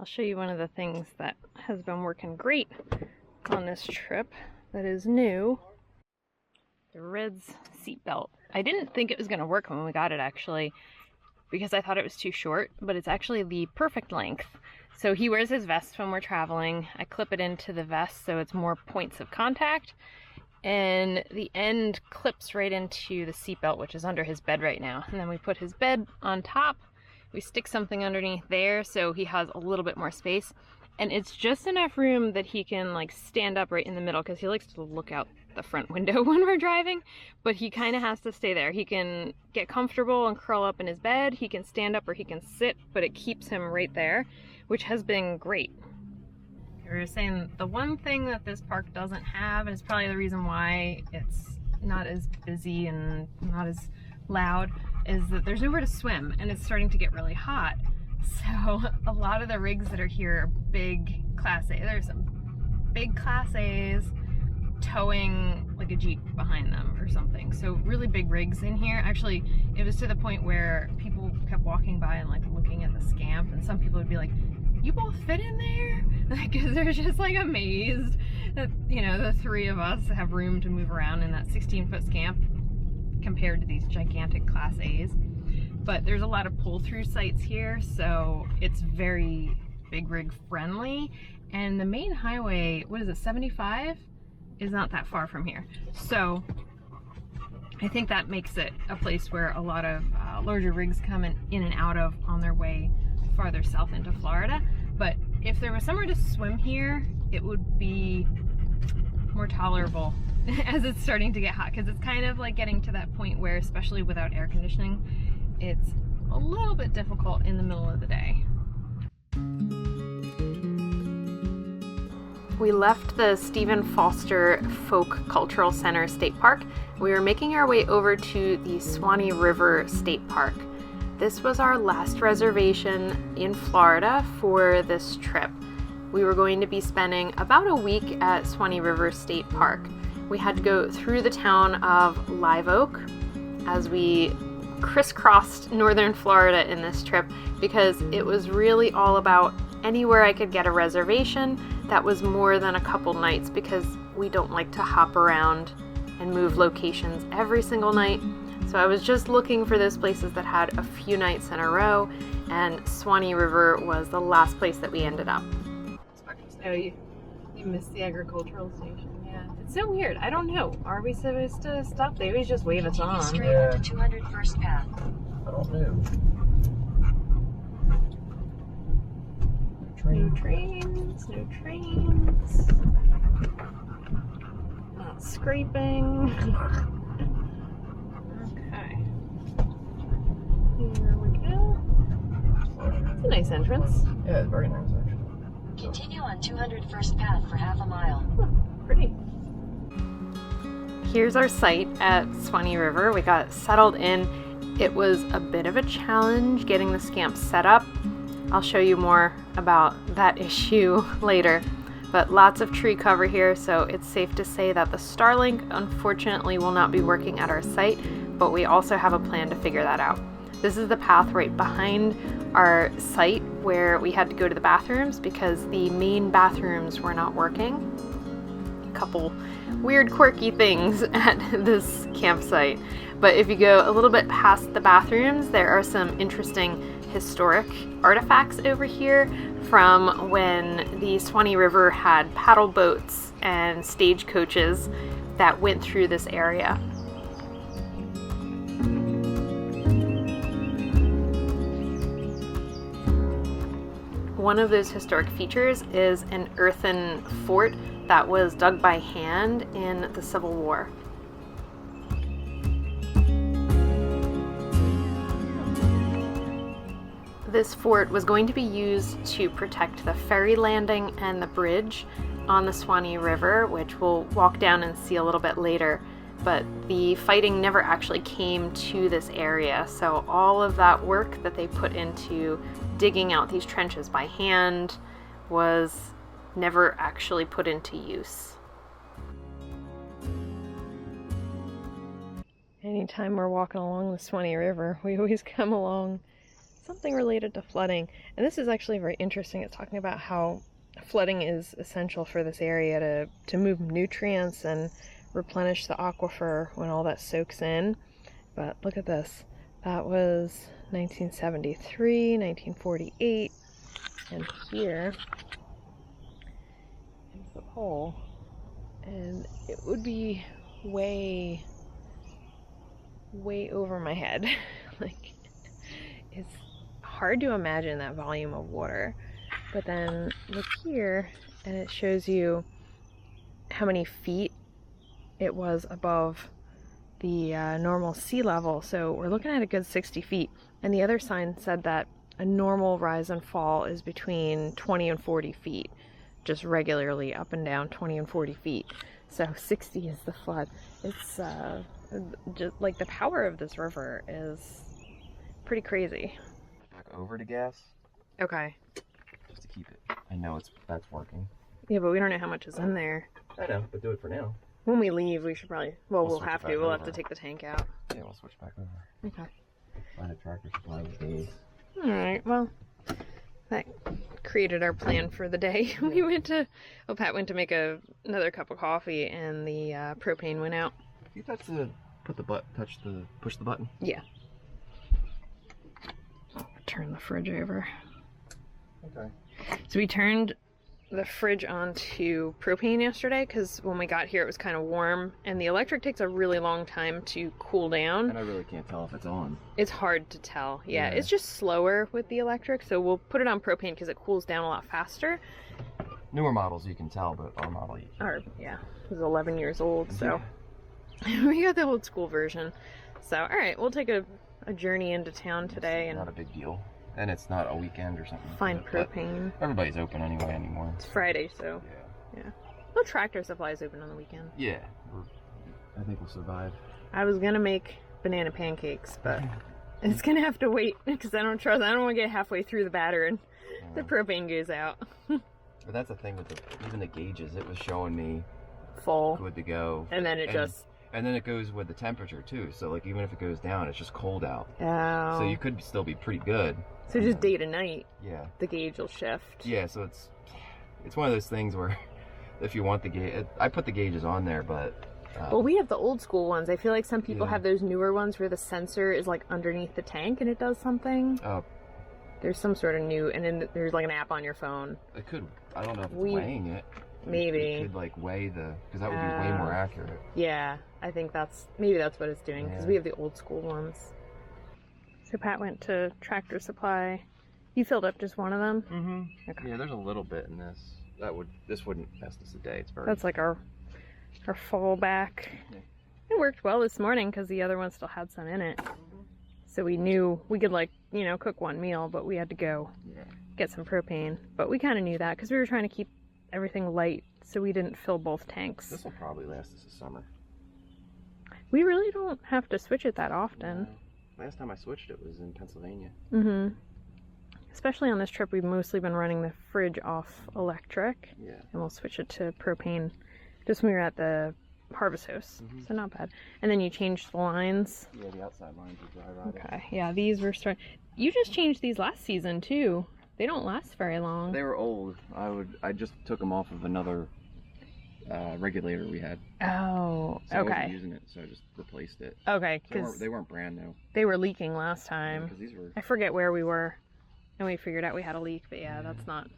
I'll show you one of the things that has been working great on this trip that is new. The Red's seatbelt. I didn't think it was going to work when we got it actually, because I thought it was too short, but it's actually the perfect length. So he wears his vest when we're traveling. I clip it into the vest so it's more points of contact, and the end clips right into the seatbelt, which is under his bed right now. And then we put his bed on top. We stick something underneath there so he has a little bit more space. And it's just enough room that he can like stand up right in the middle, because he likes to look out the front window when we're driving, but he kind of has to stay there. He can get comfortable and curl up in his bed. He can stand up or he can sit, but it keeps him right there, which has been great. We were saying the one thing that this park doesn't have, and it's probably the reason why it's not as busy and not as loud, is that there's nowhere to swim, and it's starting to get really hot. So a lot of the rigs that are here are big Class A. There's some big Class A's towing like a Jeep behind them or something. So really big rigs in here. Actually, it was to the point where people kept walking by and like looking at the Scamp, and some people would be like, "You both fit in there?" Because they're just like amazed that, you know, the three of us have room to move around in that 16-foot Scamp compared to these gigantic Class A's. But there's a lot of pull-through sites here, so it's very big rig friendly. And the main highway, what is it, 75? Is not that far from here. So I think that makes it a place where a lot of larger rigs come in and out of on their way farther south into Florida. But if there was somewhere to swim here, it would be more tolerable as it's starting to get hot, because it's kind of like getting to that point where, especially without air conditioning, it's a little bit difficult in the middle of the day. We left the Stephen Foster Folk Cultural Center State Park. We were making our way over to the Suwannee River State Park. This was our last reservation in Florida for this trip. We were going to be spending about a week at Suwannee River State Park. We had to go through the town of Live Oak as we crisscrossed northern Florida in this trip, because it was really all about anywhere I could get a reservation that was more than a couple nights, because we don't like to hop around and move locations every single night. So I was just looking for those places that had a few nights in a row, and Suwannee River was the last place that we ended up. Oh, you missed the agricultural station. Yeah, it's so weird. I don't know. Are we supposed to stop? They always just wave us on. Straight onto 200 First Path. I don't know. No trains, no trains. Not scraping. Okay. Here we go. It's a nice entrance. Yeah, it's very nice actually. Continue on 200 First Path for half a mile. Pretty. Here's our site at Suwannee River. We got settled in. It was a bit of a challenge getting the Scamp set up. I'll show you more about that issue later. But lots of tree cover here, so it's safe to say that the Starlink unfortunately will not be working at our site, but we also have a plan to figure that out. This is the path right behind our site where we had to go to the bathrooms because the main bathrooms were not working. A couple weird quirky things at this campsite. But if you go a little bit past the bathrooms, there are some interesting historic artifacts over here from when the Suwannee River had paddle boats and stagecoaches that went through this area. One of those historic features is an earthen fort that was dug by hand in the Civil War. This fort was going to be used to protect the ferry landing and the bridge on the Suwannee River, which we'll walk down and see a little bit later. But the fighting never actually came to this area, so all of that work that they put into digging out these trenches by hand was never actually put into use. Anytime we're walking along the Suwannee River, we always come along something related to flooding. And this is actually very interesting. It's talking about how flooding is essential for this area to move nutrients and replenish the aquifer when all that soaks in. But look at this. That was 1973, 1948, and here is the pole. And it would be way over my head. Like, it's hard to imagine that volume of water. But then look here, and it shows you how many feet it was above the normal sea level. So we're looking at a good 60 feet. And the other sign said that a normal rise and fall is between 20 and 40 feet. Just regularly up and down 20 and 40 feet. So 60 is the flood. It's just like the power of this river is pretty crazy. Back over to gas. Okay. Just to keep it. I know that's working. Yeah, but we don't know how much is in there. I know, but do it for now. When we leave, we should probably, well, we'll switch have it to. back We'll have over. to take the tank out. Yeah, we'll switch back over. Okay. Find a Tractor Supply with these. Alright, well, that created our plan for the day. We went to, well, Pat went to make another cup of coffee, and the propane went out. You touch push the button? Yeah. Turn the fridge over. Okay. So we turned the fridge on to propane yesterday because when we got here it was kind of warm, and the electric takes a really long time to cool down. And I really can't tell if it's on. It's hard to tell. Yeah, Yeah. it's just slower with the electric, so we'll put it on propane because it cools down a lot faster. Newer models you can tell, but our model you can't. Or, yeah, it was 11 years old, so we got the old school version. So, alright, we'll take a journey into town today It's and not a big deal. And it's not a weekend or something. find But propane. everybody's open anyway anymore. It's Friday, so Yeah. no Tractor Supply is open on the weekend. Yeah. I think we'll survive. I was gonna make banana pancakes, but it's gonna have to wait because I don't want to get halfway through the batter and the propane goes out. But that's the thing with even the gauges. It was showing me Full. good to go. And then it just... And then it goes with the temperature too. So like even if it goes down, it's just cold out. Oh. So you could still be pretty good. So just day to night, Yeah. the gauge will shift. Yeah. So it's one of those things where if you want the gauge, I put the gauges on there, but. Well, we have the old school ones. I feel like some people Yeah. have those newer ones where the sensor is like underneath the tank and it does something. There's some sort of new, and then there's like an app on your phone. It could. I don't know if it's weighing it. Maybe. It could like weigh because that would be way more accurate. Yeah, I think maybe that's what it's doing because Yeah. we have the old school ones. So Pat went to Tractor Supply. You filled up just one of them? Mm-hmm. Okay. Yeah, there's a little bit in this. This wouldn't last us a day. It's very. That's like our fallback. Yeah. It worked well this morning because the other one still had some in it. So we knew we could cook one meal, but we had to go get some propane. But we kind of knew that because we were trying to keep everything light so we didn't fill both tanks. This will probably last us a summer. We really don't have to switch it that often. Last time I switched it was in Pennsylvania. Mm-hmm. Especially on this trip, we've mostly been running the fridge off electric. Yeah. And we'll switch it to propane just when we were at the harvest house. So not bad. And then you changed the lines. Yeah, the outside lines are dry rotted. Okay. Yeah, these were starting. You just changed these last season too. They don't last very long. They were old. I just took them off of another regulator we had. Oh, So I okay. wasn't using it, so I just replaced it. Okay, So because they weren't brand new. they were leaking last time. Because these were. I forget where we were, and we figured out we had a leak. But yeah, that's not.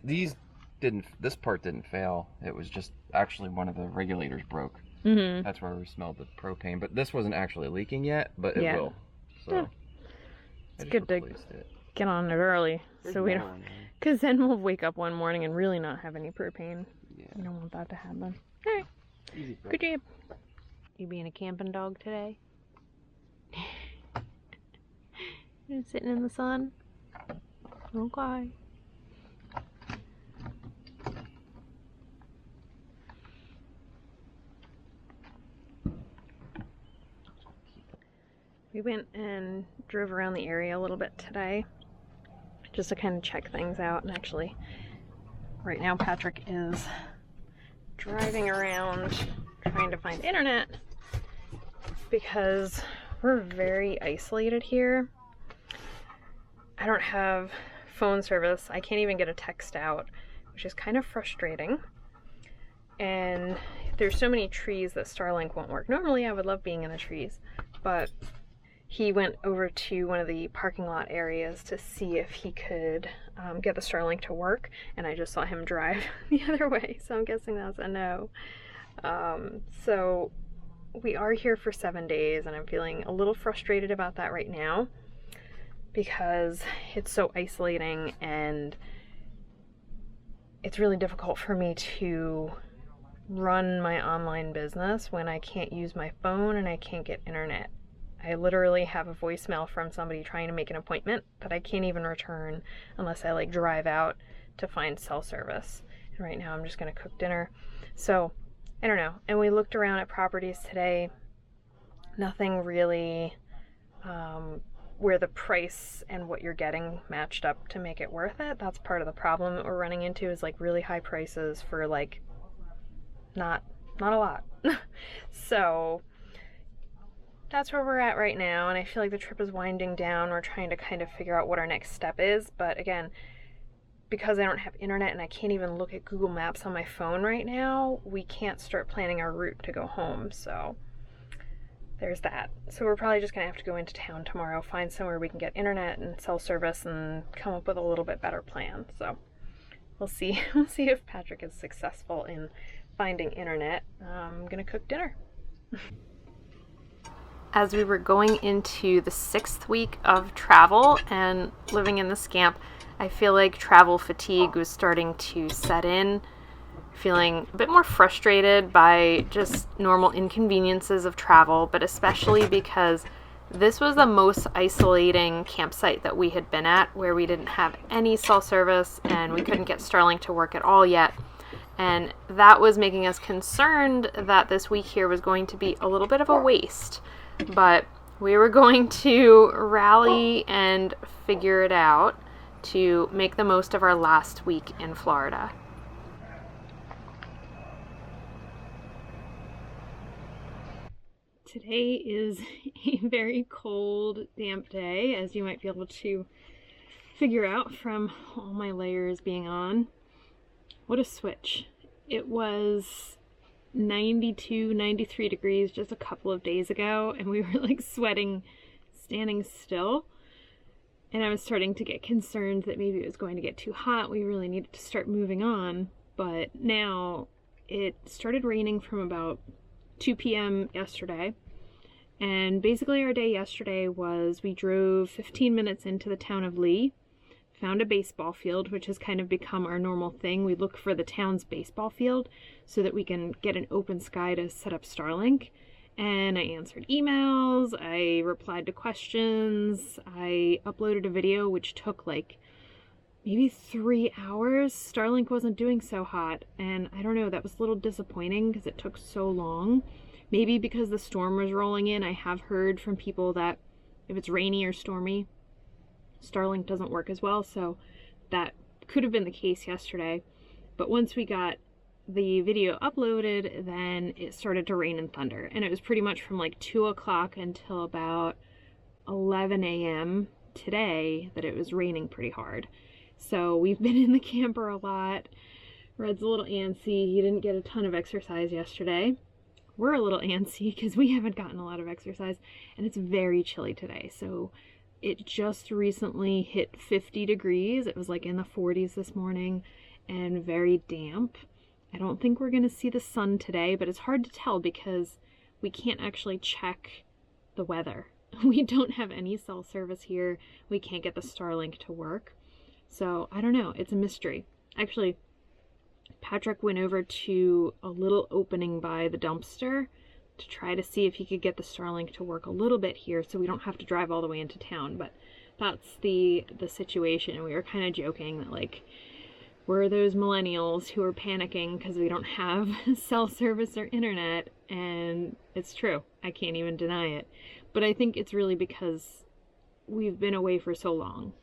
These didn't. This part didn't fail. It was just actually one of the regulators broke. Mm-hmm. That's where we smelled the propane. But this wasn't actually leaking yet, but it Yeah. will. So Yeah. I It's just good to replaced it. get on it early, so we There's don't. more in there. Because then we'll wake up one morning and really not have any propane. Yeah. You don't want that to happen. All right. Easy fix. Good job. You being a camping dog today? You're sitting in the sun? Okay. We went and drove around the area a little bit today just to kind of check things out. And actually, right now Patrick is driving around trying to find internet because we're very isolated here. I don't have phone service. I can't even get a text out, which is kind of frustrating. And there's so many trees that Starlink won't work. Normally I would love being in the trees, but he went over to one of the parking lot areas to see if he could get the Starlink to work, and I just saw him drive the other way, so I'm guessing that's a no. So we are here for 7 days, and I'm feeling a little frustrated about that right now because it's so isolating and it's really difficult for me to run my online business when I can't use my phone and I can't get internet. I literally have a voicemail from somebody trying to make an appointment that I can't even return unless I like drive out to find cell service. And right now I'm just going to cook dinner. So I don't know. And we looked around at properties today. Nothing really where the price and what you're getting matched up to make it worth it. That's part of the problem that we're running into, is like really high prices for like not a lot. So that's where we're at right now, and I feel like the trip is winding down. We're trying to kind of figure out what our next step is, but again, because I don't have internet and I can't even look at Google Maps on my phone right now, we can't start planning our route to go home, so there's that. So we're probably just gonna have to go into town tomorrow, find somewhere we can get internet and cell service, and come up with a little bit better plan. So we'll see. We'll see if Patrick is successful in finding internet. I'm gonna cook dinner. As we were going into the 6th week of travel and living in the Scamp, I feel like travel fatigue was starting to set in. Feeling a bit more frustrated by just normal inconveniences of travel, but especially because this was the most isolating campsite that we had been at, where we didn't have any cell service and we couldn't get Starlink to work at all yet. And that was making us concerned that this week here was going to be a little bit of a waste. But we were going to rally and figure it out to make the most of our last week in Florida. Today is a very cold, damp day, as you might be able to figure out from all my layers being on. What a switch. It was 92, 93 degrees just a couple of days ago, and we were like sweating, standing still. And I was starting to get concerned that maybe it was going to get too hot. We really needed to start moving on. But now it started raining from about 2 p.m. yesterday. And basically our day yesterday was we drove 15 minutes into the town of Lee, found a baseball field, which has kind of become our normal thing. We look for the town's baseball field so that we can get an open sky to set up Starlink. And I answered emails, I replied to questions, I uploaded a video which took like maybe 3 hours. Starlink wasn't doing so hot, and I don't know, that was a little disappointing because it took so long. Maybe because the storm was rolling in. I have heard from people that if it's rainy or stormy, Starlink doesn't work as well, so that could have been the case yesterday. But once we got the video uploaded, then it started to rain and thunder, and it was pretty much from like 2 o'clock until about 11 a.m. today that it was raining pretty hard. So we've been in the camper a lot. Red's a little antsy. He didn't get a ton of exercise yesterday. We're a little antsy because we haven't gotten a lot of exercise, and it's very chilly today. So it just recently hit 50 degrees. It was like in the 40s this morning and very damp. I don't think we're going to see the sun today, but it's hard to tell because we can't actually check the weather. We don't have any cell service here. We can't get the Starlink to work. So I don't know. It's a mystery. Actually, Patrick went over to a little opening by the dumpster to try to see if he could get the Starlink to work a little bit here so we don't have to drive all the way into town. But that's the situation. And we were kind of joking that like, we're those millennials who are panicking because we don't have cell service or internet, and it's true. I can't even deny it. But I think it's really because we've been away for so long.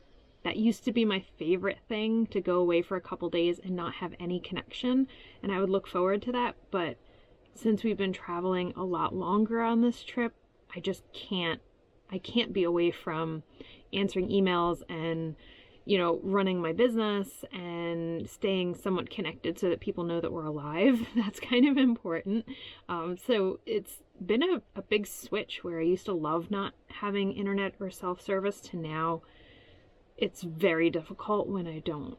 That used to be my favorite thing, to go away for a couple days and not have any connection, and I would look forward to that. But since we've been traveling a lot longer on this trip, I just can't I can't be away from answering emails and, you know, running my business and staying somewhat connected so that people know that we're alive. That's kind of important. So it's been a big switch where I used to love not having internet or self-service to now it's very difficult when I don't.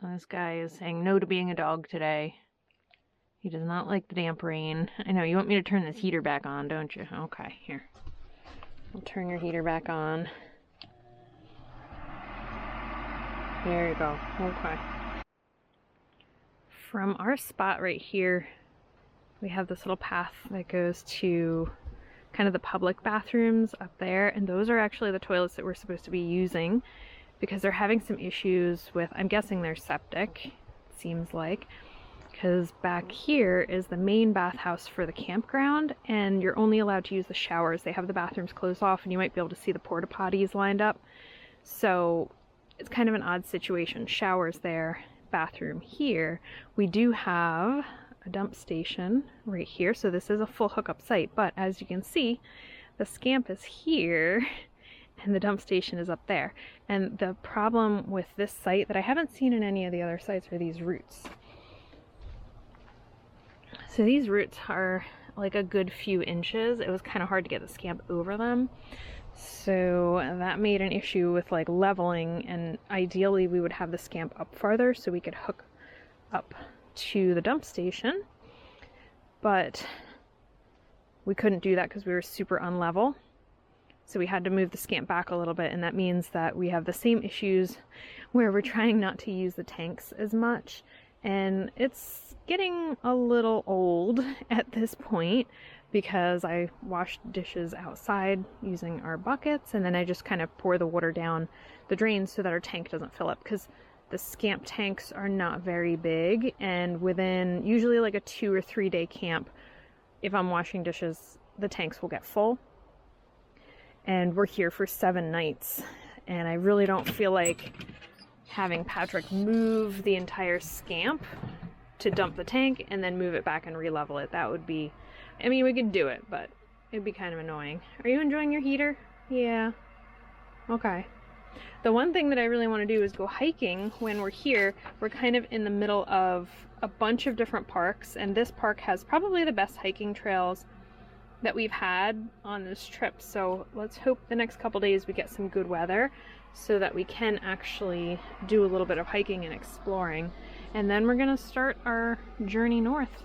This guy is saying no to being a dog today. He does not like the damp rain. I know, you want me to turn this heater back on, don't you? Okay, here. I'll turn your heater back on. There you go. Okay. From our spot right here, we have this little path that goes to kind of the public bathrooms up there, and those are actually the toilets that we're supposed to be using because they're having some issues with, I'm guessing they're septic, it seems like, because back here is the main bathhouse for the campground, and you're only allowed to use the showers. They have the bathrooms closed off, and you might be able to see the porta potties lined up. So it's kind of an odd situation. Showers there, bathroom here. We do have a dump station right here, so this is a full hookup site, but as you can see, the Scamp is here and the dump station is up there. And the problem with this site that I haven't seen in any of the other sites are these roots. So these roots are like a good few inches. It was kind of hard to get the Scamp over them. So that made an issue with like leveling, and ideally we would have the Scamp up farther so we could hook up to the dump station. But we couldn't do that because we were super unlevel. So we had to move the Scamp back a little bit, and that means that we have the same issues where we're trying not to use the tanks as much. And it's getting a little old at this point because I wash dishes outside using our buckets, and then I just kind of pour the water down the drain so that our tank doesn't fill up, because the Scamp tanks are not very big, and within usually like a 2 or 3 day camp, if I'm washing dishes, the tanks will get full. And we're here for 7 nights, and I really don't feel like having Patrick move the entire Scamp to dump the tank and then move it back and re-level it. That would be, I mean, we could do it, but it'd be kind of annoying. Are you enjoying your heater? Yeah. Okay. The one thing that I really want to do is go hiking when we're here. We're kind of in the middle of a bunch of different parks, and this park has probably the best hiking trails that we've had on this trip. So let's hope the next couple days we get some good weather so that we can actually do a little bit of hiking and exploring. And then we're gonna start our journey north.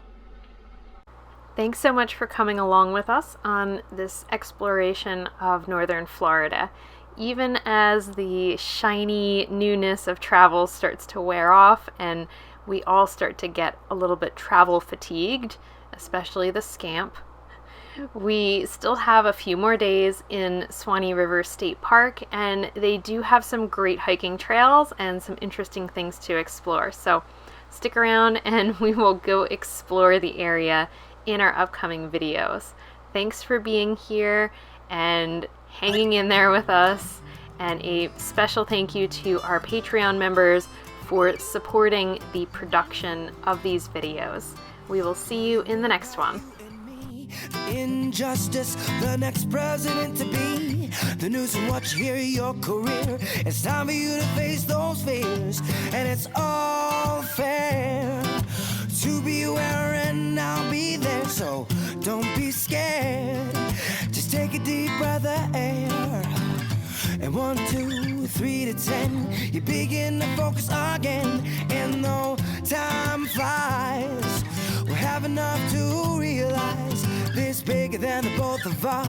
Thanks so much for coming along with us on this exploration of northern Florida. Even as the shiny newness of travel starts to wear off and we all start to get a little bit travel fatigued, especially the Scamp, we still have a few more days in Suwannee River State Park, and they do have some great hiking trails and some interesting things to explore. So stick around and we will go explore the area in our upcoming videos. Thanks for being here and hanging in there with us, and a special thank you to our Patreon members for supporting the production of these videos. We will see you in the next one. Injustice, the next president to be, the news and what you hear, your career. It's time for you to face those fears, and it's all fair to be aware, and I'll be there, so don't be scared. Just take a deep breath of air, and 1, 2, 3 to 10, you begin to focus again, and though time flies, we'll have enough to realize this bigger than the both of us.